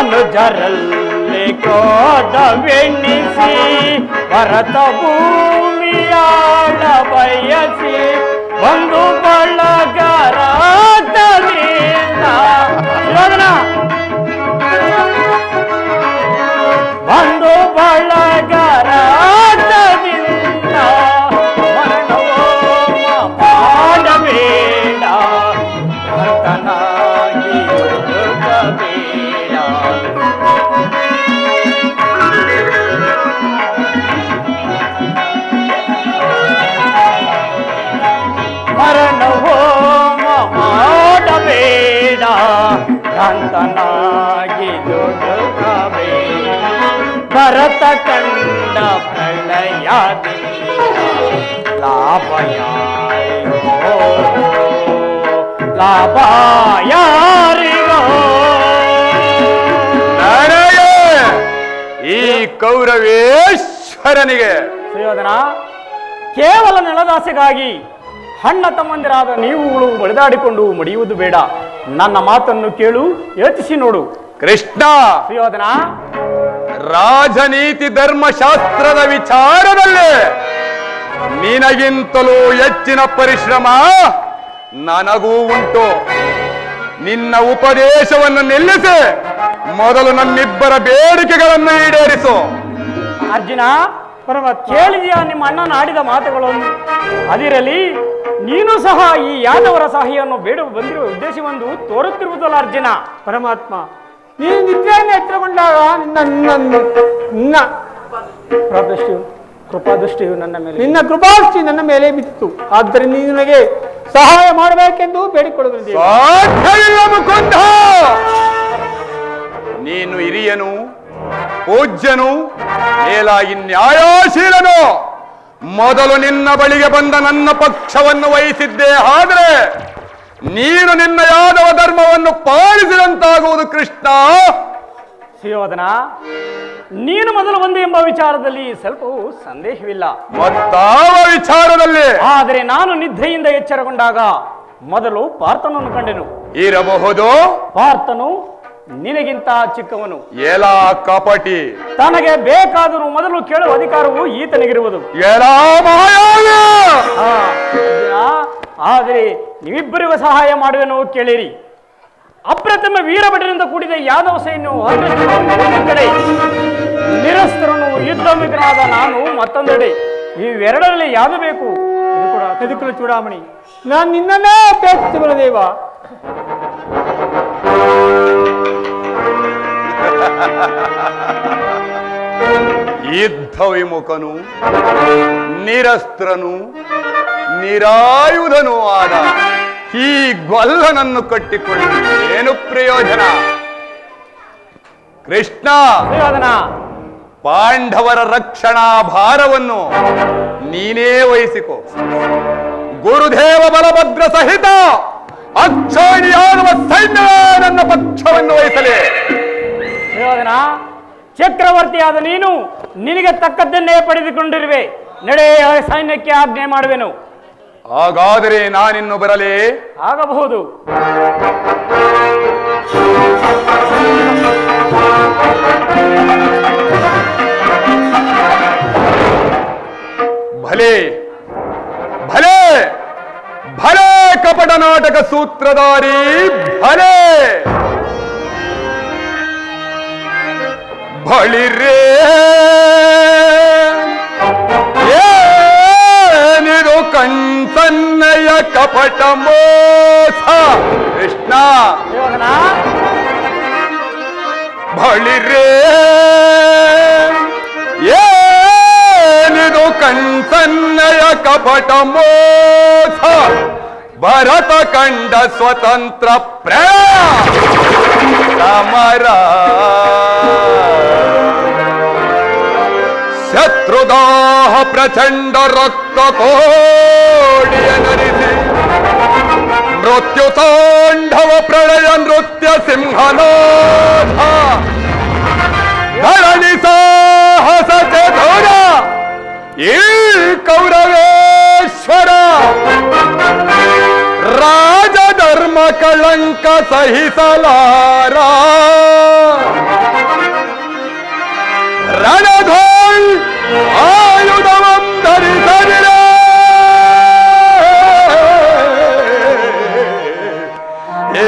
ಅನುಜರಲ್ಲೇ ಕ್ರೋಧವೆನ್ನಿಸಿ ಭರತ ಭೂಮಿಯಾಳ ಬಯಸಿ ಒಂದು ಬಳಗರಾತದಿಂದ ಬಂದು ಬಳಗರಾಟದಿಂದ ಮರಣವೋ ಮಾಡಬೇಡ ಭಕ್ತನಾಗಿ ಹುಡುಕಬೇಡ. ಮರಣವೋ ಮಾಡಬೇಡ ಭಕ್ತನಾಗಿ ಹುಡುಕಬೇಡ. ಭರತ ಕಂಡ ಪ್ರಳಯದಿಂದ ಲಾಭಯಾರಿಗೋ ಲಾಭಯಾರಿಗೋ. ನನಗೆ ಈ ಕೌರವೇಶ್ವರನಿಗೆ ಸುಯೋಧನ, ಕೇವಲ ನೆಲದಾಸೆಗಾಗಿ ಅಣ್ಣ ತಮ್ಮಂದಿರಾದ ನೀವುಗಳು ಬಳಿದಾಡಿಕೊಂಡು ಮಡಿಯುವುದು ಬೇಡ. ನನ್ನ ಮಾತನ್ನು ಕೇಳು, ಯೋಚಿಸಿ ನೋಡು. ಕೃಷ್ಣ, ಸುಯೋಧನ, ರಾಜನೀತಿ ಧರ್ಮಶಾಸ್ತ್ರದ ವಿಚಾರದಲ್ಲಿ ನಿನಗಿಂತಲೂ ಹೆಚ್ಚಿನ ಪರಿಶ್ರಮ ನನಗೂ ಉಂಟು. ನಿನ್ನ ಉಪದೇಶವನ್ನು ನಿಲ್ಲಿಸಿ ಮೊದಲು ನಮ್ಮಿಬ್ಬರ ಬೇಡಿಕೆಗಳನ್ನು ಈಡೇರಿಸು. ಅರ್ಜುನ, ಕೇಳಿದೆಯಾ ನಿಮ್ಮ ಅಣ್ಣನ ಆಡಿದ ಮಾತುಗಳನ್ನು? ಅದಿರಲಿ, ನೀನು ಸಹ ಈ ಯಾದವರ ಸಹಾಯನ್ನು ಬೇಡ ಬಂದಿರುವ ಉದ್ದೇಶವೊಂದು ತೋರುತ್ತಿರುವುದಲ್ಲ ಅರ್ಜುನ. ಪರಮಾತ್ಮ, ನೀನು ನಿದ್ರೆಯನ್ನು ಎಚ್ಚರಗೊಂಡಾಗ ನಿನ್ನ ಕೃಪಾದೃಷ್ಟಿಯು ನನ್ನ ಮೇಲೆ ನಿನ್ನ ಕೃಪಾದೃಷ್ಟಿ ನನ್ನ ಮೇಲೆ ಬಿತ್ತು. ಆದ್ದರಿಂದ ನೀನು ನನಗೆ ಸಹಾಯ ಮಾಡಬೇಕೆಂದು ಬೇಡಿಕೊಳ್ಳುವುದು ಸಾಧ್ಯವಿಲ್ಲ ಮುಕುಂದ. ನೀನು ಹಿರಿಯನು, ಪೂಜ್ಯನು, ಮೇಲಾಗಿ ನ್ಯಾಯಶೀಲನು. ಮೊದಲು ನಿನ್ನ ಬಳಿಗೆ ಬಂದ ನನ್ನ ಪಕ್ಷವನ್ನು ವಹಿಸಿದ್ದೇ ಆದರೆ ನೀನು ನಿನ್ನ ಯಾದವ ಧರ್ಮವನ್ನು ಪಾಲಿಸಿದಂತಾಗುವುದು. ಕೃಷ್ಣ, ಸುಯೋಧನ, ನೀನು ಮೊದಲು ಬಂದೆ ಎಂಬ ವಿಚಾರದಲ್ಲಿ ಸ್ವಲ್ಪವೂ ಸಂದೇಹವಿಲ್ಲ. ಮತ್ತಾವ ವಿಚಾರದಲ್ಲಿ? ಆದರೆ ನಾನು ನಿದ್ರೆಯಿಂದ ಎಚ್ಚರಗೊಂಡಾಗ ಮೊದಲು ಪಾರ್ಥನನ್ನು ಕಂಡೆನು. ಇರಬಹುದು. ಪಾರ್ಥನು ನಿನಗಿಂತ ಚಿಕ್ಕವನು. ಏಲಾ ಕಪಟಿ, ತನಗೆ ಬೇಕಾದರೂ ಮೊದಲು ಕೇಳುವ ಅಧಿಕಾರವು ಈತನಿಗಿರುವುದು. ಏಲಾ ಮಾಯಾವಿ. ಆದರೆ ನೀವಿಬ್ಬರಿಗೂ ಸಹಾಯ ಮಾಡುವೆನು, ಕೇಳಿರಿ. ಅಪ್ರತಿಮ ವೀರಭಟರಿಂದ ಕೂಡಿದ ಯಾದವ ಸೈನ್ಯವು ಒಂದು ಕಡೆ, ನಿರಸ್ತ್ರನು ಯುದ್ಧಮಿತ್ರನಾದ ನಾನು ಮತ್ತೊಂದೆಡೆ. ಇವೆರಡರಲ್ಲಿ ಯಾವುದು ಬೇಕು? ಇದು ಕೂಡ ತೆದುಕುಲ ಚೂಡಾಮಣಿ. ನಾನು ನಿನ್ನನ್ನೇ ಅಪೇಕ್ಷಿಸುವ ದೇವ. ಯುದ್ಧ ವಿಮುಖನು, ನಿರಸ್ತ್ರನು, ನಿರಾಯುಧನೂ ಆದ ಈ ಗೊಲ್ಲನನ್ನು ಕಟ್ಟಿಕೊಳ್ಳಿ ಏನು ಪ್ರಯೋಜನ? ಕೃಷ್ಣ, ಪಾಂಡವರ ರಕ್ಷಣಾ ಭಾರವನ್ನು ನೀನೇ ವಹಿಸಿಕೊ. ಗುರುದೇವ ಬಲಭದ್ರ ಸಹಿತ ಅಕ್ಷೋಣಿಯಾಗುವ ಸೈನ್ಯವೇ ನನ್ನ ಪಕ್ಷವನ್ನು ವಹಿಸಲಿ. ಚಕ್ರವರ್ತಿಯಾದ ನೀನು ನಿನಗೆ ತಕ್ಕದ್ದನ್ನೇ ಪಡೆದುಕೊಂಡಿರುವೆ. ನಡೆಯ ಸೈನ್ಯಕ್ಕೆ ಆಜ್ಞೆ ಮಾಡುವೆನು. ಹಾಗಾದರೆ ನಾನಿನ್ನು ಬರಲೇ? ಆಗಬಹುದು. ಭಲೆ ಭಲೆ ಭಲೆ ಕಪಟ ನಾಟಕ ಸೂತ್ರಧಾರಿ ಭಲೆ. ಬಳಿರೇ ಏನಿದು ಕಣ್ಸನ್ನಯ ಕಪಟ ಮೋಸ. ಕೃಷ್ಣ, ಬಳಿರೇ ಏನಿದು ಕಣ್ಸನ್ನಯ ಕಪಟ ಮೋಸ. ಭರತ ಕಂಡ ಸ್ವತಂತ್ರ ಸಮರ. ಶತ್ರುದಾಹ ಪ್ರಚಂಡ ರಕ್ತ ಕೋಡಿಯ ನರಿಸಿ ಮೃತ್ಯು ತಾಂಡವ ಪ್ರಳಯ ನೃತ್ಯ ಸಿಂಹನಾಥ. ಧರಣಿ ಸಾಹಸ ಚತುರ ಈ ಕೌರವೇಶ್ವರ. ರಾಜಧರ್ಮ ಕಳಂಕ ಸಹಿಸಲಾರ. ರಣಧೋಳ್ ಆಯುಧವಂ ಧರಿಸದಿರೆ. ಏ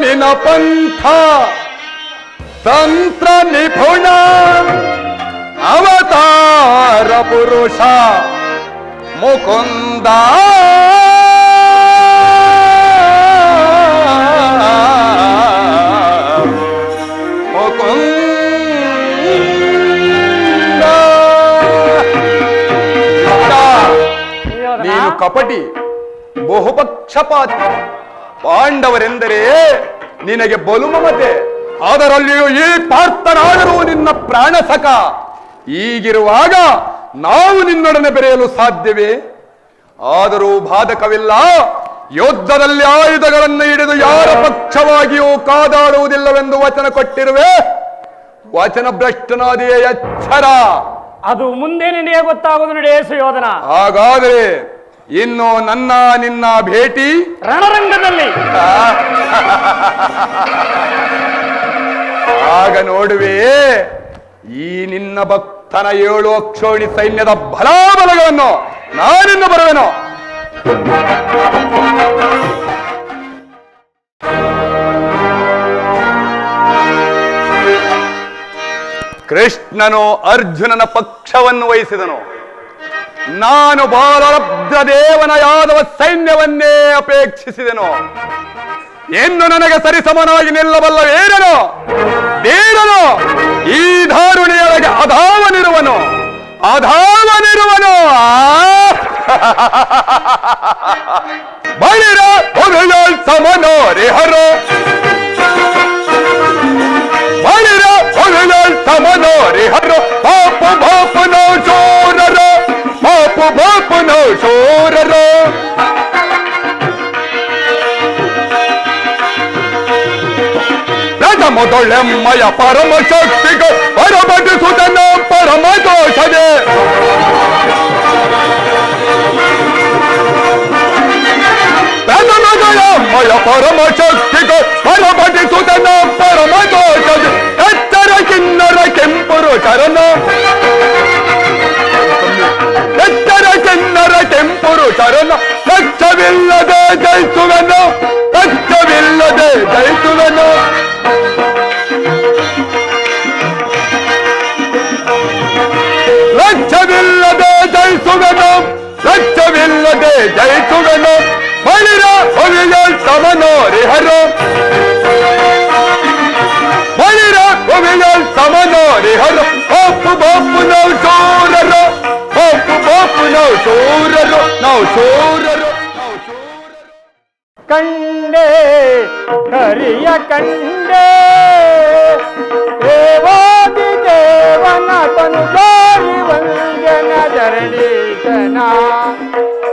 ನಿನ ಪಂಥ ತಂತ್ರ ನಿಪುಣ ಅವತಾರ ಪುರುಷ ಮುಕುಂದ ನೀನು ಕಪಟಿ, ಬಹುಪಕ್ಷಪಾತಿ. ಪಾಂಡವರೆಂದರೆ ನಿನಗೆ ಬಲು ಮಮತೆ. ಅದರಲ್ಲಿಯೂ ಈ ಪಾರ್ಥನಾದರೂ ನಿನ್ನ ಪ್ರಾಣಸಖ. ಈಗಿರುವಾಗ ನಾವು ನಿನ್ನೊಡನೆ ಬೆರೆಯಲು ಸಾಧ್ಯವೇ? ಆದರೂ ಬಾಧಕವಿಲ್ಲ. ಯುದ್ಧದಲ್ಲಿ ಆಯುಧಗಳನ್ನು ಹಿಡಿದು ಯಾರ ಪಕ್ಷವಾಗಿಯೂ ಕಾದಾಡುವುದಿಲ್ಲವೆಂದು ವಚನ ಕೊಟ್ಟಿರುವೆ. ವಚನ ಭ್ರಷ್ಟನಾದಿಯೇ ಎಚ್ಚರ. ಅದು ಮುಂದೆ ನಿನಗೆ ಗೊತ್ತಾಗುವುದು ನಡೆಯ ಸುಯೋಧನ. ಹಾಗಾದರೆ ಇನ್ನು ನನ್ನ ನಿನ್ನ ಭೇಟಿ ರಣರಂಗದಲ್ಲಿ. ಆಗ ನೋಡುವೆ ಈ ನಿನ್ನ ಭಕ್ತನ 7 ಅಕ್ಷೋಣಿ ಸೈನ್ಯದ ಬಲಾಬಲಗಳನ್ನು. ನಾನಿನ್ನು ಬರುವೆನು. ಕೃಷ್ಣನು ಅರ್ಜುನನ ಪಕ್ಷವನ್ನು ವಹಿಸಿದನು. ನಾನು ಬಾಲರಬ್ಧ ದೇವನ ಯಾದವ ಸೈನ್ಯವನ್ನೇ ಅಪೇಕ್ಷಿಸಿದೆನು. ಇನ್ನು ನನಗೆ ಸರಿಸಮನಾಗಿ ನಿಲ್ಲಬಲ್ಲವೇನನು? ಧೀರನು ಈ ಧಾರುಣಿಯೊಳಗೆ ಅಧಾವನಿರುವನು. ಬಳಿರ ಸಮನೋ ರಿಹರೋ ಬಳಿರ ಸಮನೋ ರಿಹರೋ ಪಾಪು ಬಾಪುನೋ ಶೂರರೋ ಪಾಪು ಬಾಪುನೋ ಶೂರರೋ ಮೊದಲೆಮ್ಮಯ ಪರಮ ಶಕ್ತಿಗೆ ಪರಮಟಿಸುತ್ತನ ಪರಮ ದೋಷದೆ ಮೊದಲೆಮ್ಮಯ ಪರಮ ಶಕ್ತಿಗೆ ಪರಮಟಿಸುತ್ತನ ಪರಮ ದೋಷದೆ ಎತ್ತರ ಕಿನ್ನರ ಕೆಂಪುರು ಶರಣ ಎತ್ತರ ಕಿನ್ನರ ಕೆಂಪುರು ಶರಣ ಲಕ್ಷ್ಯವಿಲ್ಲದೆ ಜಯಿಸುವೆನು ಲಕ್ಷ್ಯವಿಲ್ಲದೆ ಜಯಿಸುವೆನು ಲಕ್ಷ್ಯವಿಲ್ಲದೆ ಜಯಿಸುವೆನು ಲಕ್ಷ್ಯವಿಲ್ಲದೆ ಜಯಿಸುವೆನು ಬಳಿರ ಹೊಗೆಯ ಸಮನೋ ರಿಹರೋ ಬಳಿರ ಹೊಗೆಯ ಸಮನೋ ರಿಹರೋ ಬಾಪು ಬಾಪು ನಾವು ಶೂರರು ಬಾಪು ಬಾಪು ನಾವು ಶೂರರು ನಾವು ಶೂರರು ಕಂಡೆ ಹರಿಯ ಕಂಡೆ ದೇವಾದಿ ದೇವನ ತನು ಜಾರಿ ವಂದನ ಧರಣೀಶನ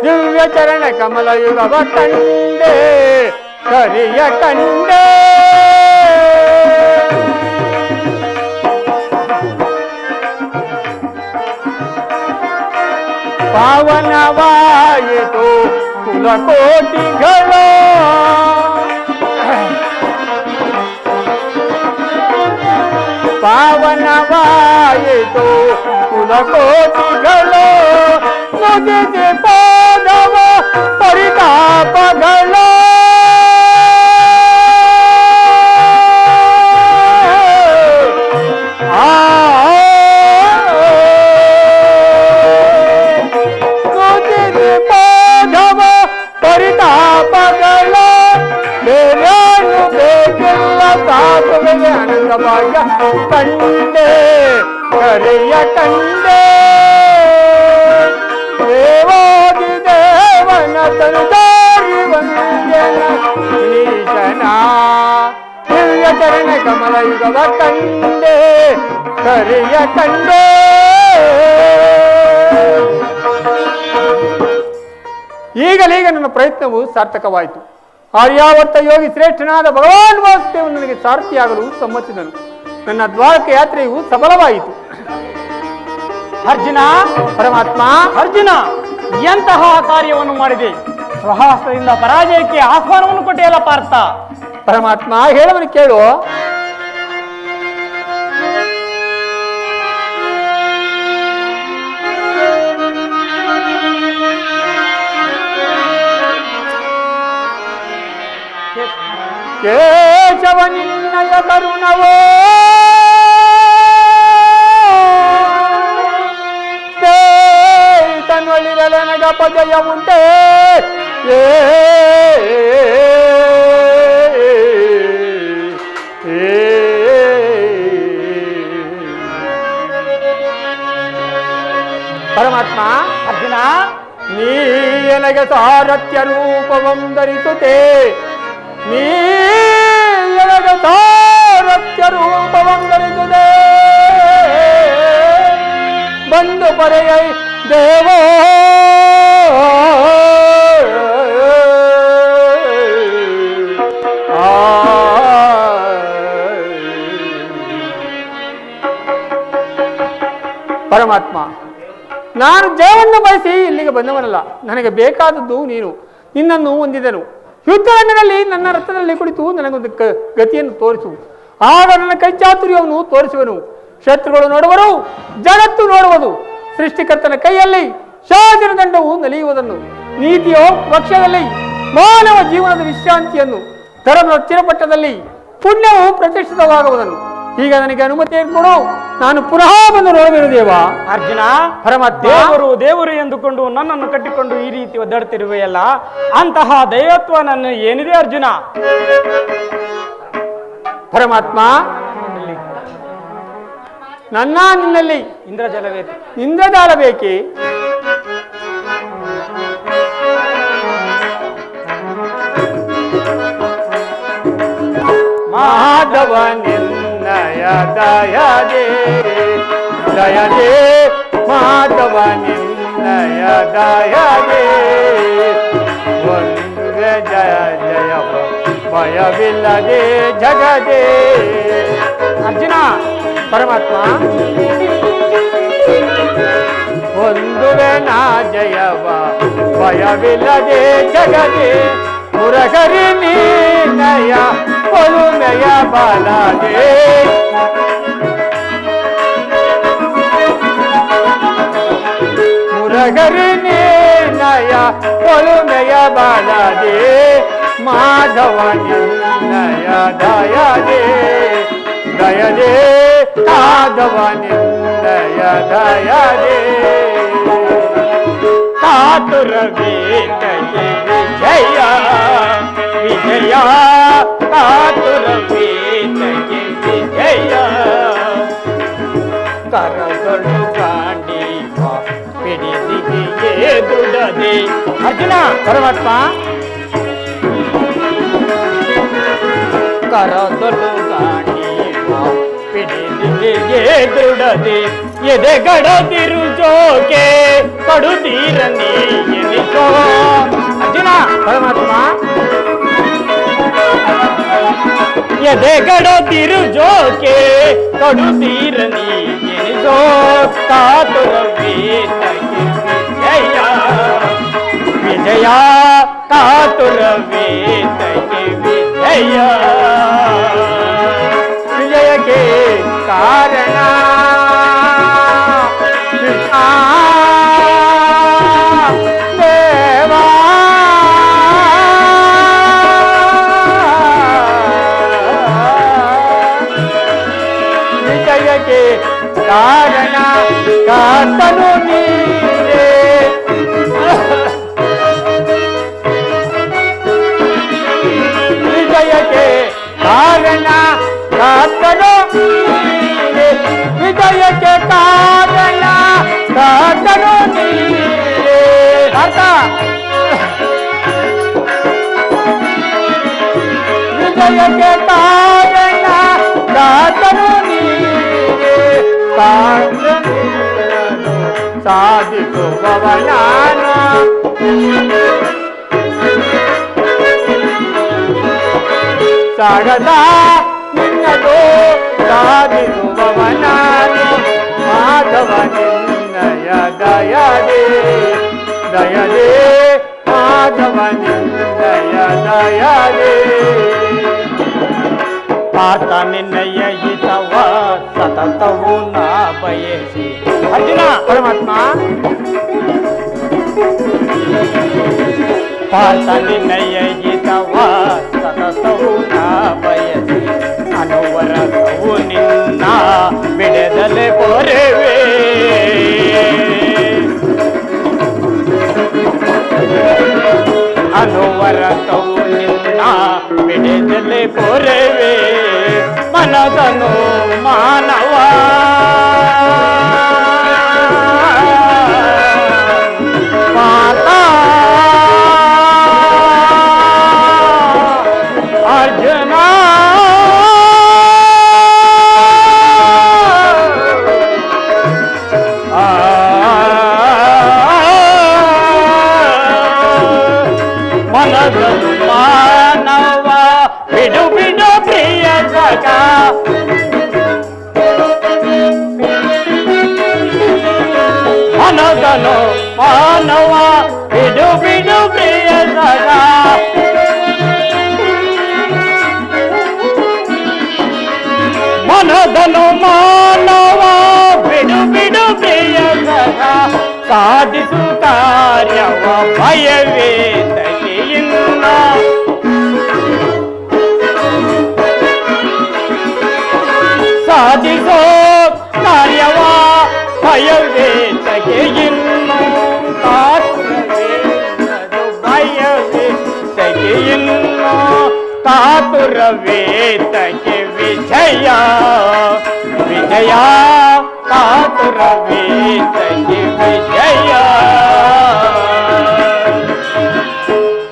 ದಿವ್ಯ ಚರಣ ಕಮಲ ಯುಗವ ಕಂಡೆ ಹರಿಯ ಕಂಡೆ ಪಾವನವಾಯಿತು ಕುಲಕೋಟಿಗಳ ಪಾವನವಾಯಿತು ಕುಲಕೋಟಿಗಳ ಮುಗಿಸಿ ಪಾದವ ಪರಿತಾಪಗಳ ಪರಿತಾಪಗಳ ಬೇರೇನು ಬೇಕಿಲ್ಲ ಸಾಕುವೆಗೆ ಆನಂದ ಭಾಗ್ಯ ಕಂಡೆ ಕರೆಯ ಕಂಡೆ ದೇವಾದಿ ದೇವನ ತನುದಾರಿ ವಂದ್ಯನ ಈಶನ ದಿವ್ಯ ಚರಣ ಕಮಲ ಯುಗವ ಕಂಡೆ ಕರೆಯ ಕಂಡೆ ಈಗಲೀಗ ನನ್ನ ಪ್ರಯತ್ನವು ಸಾರ್ಥಕವಾಯಿತು. ಆರ್ಯಾವರ್ತ ಯೋಗಿ ಶ್ರೇಷ್ಠನಾದ ಭಗವಾನ್ ವಾಸುದೇವನು ನನಗೆ ಸಾರಥಿಯಾಗಲು ಸಮ್ಮತಿಸಿದನು. ನನ್ನ ದ್ವಾರಕ ಯಾತ್ರೆಯು ಸಫಲವಾಯಿತು. ಅರ್ಜುನ, ಪರಮಾತ್ಮ, ಅರ್ಜುನ ಎಂತಹ ಕಾರ್ಯವನ್ನು ಮಾಡಿದೆ? ಸ್ವಹಸ್ತದಿಂದ ಪರಾಜಯಕ್ಕೆ ಆಹ್ವಾನವನ್ನು ಕೊಟ್ಟೆಯಲ್ಲ ಪಾರ್ಥ. ಪರಮಾತ್ಮ, ಹೇಳುವನು ಕೇಳು. ಕೇಶವ ನಿನ್ನಯ ಕರುಣವೋ ತನ್ನೊಳಿರಲನಗ ಪಜಯ ಉಂಟೆ ಪರಮಾತ್ಮ ಅರ್ಜುನ ನೀ ನನಗೆ ಸಾರಥ್ಯ ರೂಪವಂ ಧರಿಸುತ್ತೆ ನೀ ನನಗೆ ಸಾರಥ್ಯ ರೂಪವಂ ಧರಿಸುತ್ತೆ ಬಂದು ಪರೆಯ ದೇವೋ ಪರಮಾತ್ಮ ನಾನು ಜಯವನ್ನು ಬಯಸಿ ಇಲ್ಲಿಗೆ ಬಂದವನಲ್ಲ. ನನಗೆ ಬೇಕಾದದ್ದು ನೀನು. ನಿನ್ನನ್ನು ಹೊಂದಿದೆನು. ಯುದ್ಧರಂಗದಲ್ಲಿ ನನ್ನ ರಥದಲ್ಲಿ ಕುಳಿತು ನನಗೊಂದು ಗತಿಯನ್ನು ತೋರಿಸು. ಆಗ ನನ್ನ ಕೈಚಾತುರ್ಯವನ್ನು ತೋರಿಸುವನು. ಶತ್ರುಗಳು ನೋಡುವರು, ಜಗತ್ತು ನೋಡುವುದು. ಸೃಷ್ಟಿಕರ್ತನ ಕೈಯಲ್ಲಿ ಶಾಸನ ದಂಡವು ನಲಿಯುವುದನ್ನು, ನೀತಿಯ ಪಕ್ಷದಲ್ಲಿ ಮಾನವ ಜೀವನದ ವಿಶ್ರಾಂತಿಯನ್ನು, ಧರ್ಮದ ಚಿರಪಟ್ಟದಲ್ಲಿ ಪುಣ್ಯವು ಪ್ರತಿಷ್ಠಿತವಾಗುವುದನ್ನು. ಈಗ ನನಗೆ ಅನುಮತಿ ಕೊಡು, ನಾನು ಪುನಃ ಬಂದು ನೋಡುವೆನು ದೇವ. ಅರ್ಜುನ, ಪರಮಾತ್ಮ, ದೇವರು ದೇವರು ಎಂದುಕೊಂಡು ನನ್ನನ್ನು ಕಟ್ಟಿಕೊಂಡು ಈ ರೀತಿ ಒದ್ದಾಡ್ತಿರುವೆಯಲ್ಲ, ಅಂತಹ ದೈವತ್ವ ನನ್ನ ಏನಿದೆ ಅರ್ಜುನ? ಪರಮಾತ್ಮ, ನನ್ನ ನಿನ್ನಲ್ಲಿ ಇಂದ್ರಜಾಲ ಬೇಕೆ? ಮಾಧವ ನಿನ್ನಯ ದಯದೇ ದಯದೇ ಮಾಧವ ನಿನ್ನಯ ದಯದೇ ಒಂದೇ ಜಯ ಜಯ ಭಯವಿಲ್ಲದೆ ಜಗದೇ. ಅರ್ಜುನ, ಪರಮಾತ್ಮ, ಒಂದುವೆ ನಾ ಜಯವ ಭಯವಿಲ್ಲದೆ ಜಗದೇ ಮುರಗರಿ ನೀನಯ ಒಲುಮೆಯ ಬಲದೆ ಮುರಗರಿ ನೀನಯ ಒಲುಮೆಯ ಬಲದೆ ಮಾಧವ ನಿನ್ನಯ ದಯದೇ ದಯದೇ ಮಾಧವ ನಿನ್ನಯ ದಯದೇ ಕಾತುರವೇ ವಿಜಯ ವಿಜಯ ಕಾತುರವೇ ವಿಜಯ ಕರಗಳು ಕಾಣಿವ ಪಿಡಿದಿಗೆ ದೃಢದೆ. ಅರ್ಜುನ, ಪರಮಾತ್ಮ, ಕರಗಳು ಕಾಣಿವ ಪಿಡಿದಿಗೆ ದೃಢದೆ ಎದೆಗಡದಿರು ಜೋಕೆ ಪಡುತ್ತೀರ ನೀ ಎನಿಸೋ. ಅರ್ಜುನ, ಪರಮಾತ್ಮ, ಎದೆಗಡದಿರು ಜೋಕೆ ಕಡುತ್ತೀರ ನೀ ಎನಿಸೋ. ಕಾತುರವೇ ವಿಜಯ ವಿಜಯ ಕಾತುರವೇ ವಿಜಯ ವಿಜಯಕ್ಕೆ ಕಾರಣ ದೇವಾ. ವಿಜಯಕ್ಕೆ ಕಾರಣ ಕಾತನು ನೀರೇ. ವಿಜಯಕ್ಕೆ ಕಾರಣ ಕಾತನು ನೀರೇ. ವಿಜಯಕ್ಕೆ ಕಾರಣ ಕಾತನು ನೀರೇ. ಅರ್ಥ, ವಿಜಯಕ್ಕೆ ಕಾರಣ ಕಾತನು ನೀರೇ. ಕಾರಣನು ಸಾಧಿಸುವವನಾನು ಸಾಗದ ನಿನ್ನದು ಸಾಧಿಸುವವನಾನು ಮಾಧವ ನಿನ್ನಯ ದಯದೇ ದಯದೇ ಮಾಧವ ನಿನ್ನಯ ದಯದೇ. ಪಾತ ನಿನ್ನಯ ಹಿತವ ಸತತವು ನಾ ಬಯಸಿ. ಅರ್ಜುನ, ಪರಮಾತ್ಮ, ಪಾತ ನಿನ್ನಯ ಹಿತವ ಸತತವು ನಾ ಪೊರೆವೆ ಅನುವರತವು ನಿನ್ನ ಬಿಡದಲೆ ಪೊರೆವೆ ಮನದನು ಮಾನವ ಮಾತಾ ಅರ್ಜುನ ಮನದನು ಮಾನವ ಬಿಡು ಬಿಡು ಪ್ರಿಯ ಸಖ ಮನದನು ಮಾನವ ಬಿಡು ಬಿಡು ಪ್ರಿಯ ಸಖ ಮನದನು ಮಾನವ ಬಿಡು ಬಿಡು ಪ್ರಿಯ ಸಖ ಸಾಧಿಸು ಕಾರ್ಯವ ಭಯವೇ ತಗೆಯಿಲ್ಲ ಸಾಧಿಸೋ ಕಾರ್ಯವ ಭಯವೇ ತಗೆಯಿನ್ನು ಕಾತುರವೇನದು ಭಯವೇ ತಗೆಯಿನ್ನು ಕಾತುರವೇ ತಗೆ ವಿಜಯ ವಿಜಯ ಕಾತುರವೇ ತಗೆ ವಿಜಯ.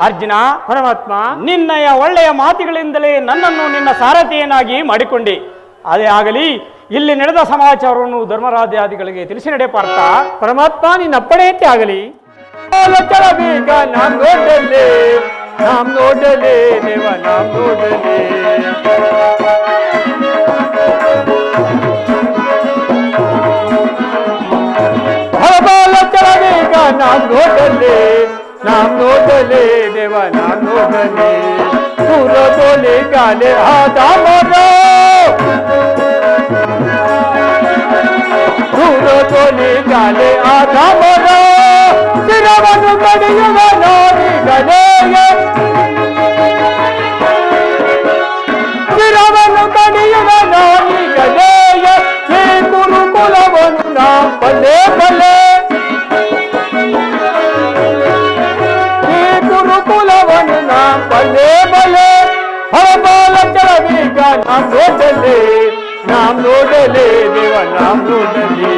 ಅರ್ಜುನ, ಪರಮಾತ್ಮ, ನಿನ್ನಯ ಒಳ್ಳೆಯ ಮಾತುಗಳಿಂದಲೇ ನನ್ನನ್ನು ನಿನ್ನ ಸಾರಥಿಯನ್ನಾಗಿ ಮಾಡಿಕೊಂಡೆ. ಅದೇ ಆಗಲಿ, ಇಲ್ಲಿ ನಡೆದ ಸಮಾಚಾರವನ್ನು ಧರ್ಮರಾಜಾದಿಗಳಿಗೆ ತಿಳಿಸಿ ನಡೆ ಪಾರ್ಥ. ಪರಮಾತ್ಮ, ನಿನ್ನ ಅಪ್ಪಣೆಯಂತೆ ಆಗಲಿ. ಬೇಗ ನಾಮ್ ನೋಡಲೇ ದೇವ ನಾಮ್ ನೋಡಲೇ. ಬೇಗ ನಾಮ್ ನೋಡಲೇ ದೇವ ನಾಮ್ ನೋಡಲೇ. ಸುರದೊಲೆ ಗಾಲೆ ಆದ ಮರ ಸುರದೊಲೆ ಗಾಲೆ ಆದ ಮರ ಶಿರವನ್ನು ಕಡಿಯುವ ನೋಡಿಗಲೇಯ ಶಿರವನ್ನು ಕಡಿಯುವ ನೋಡಿಗಲೇಯ ಹೇ ಗುರುಕುಲವನ್ನು ನಾ ಬಲ್ಲೆ ಬಲ್ಲೆ ಹೇ ಗುರುಕುಲವನ್ನು ನಾ ಬಲ್ಲೆ ಬಲ್ಲೆ. ಹರಬಾಲ ಚಲವೀಗ ನಾಮ್ ನೋಡಲೇ ದೇವ ನಾಮ್ ನೋಡಲೇ.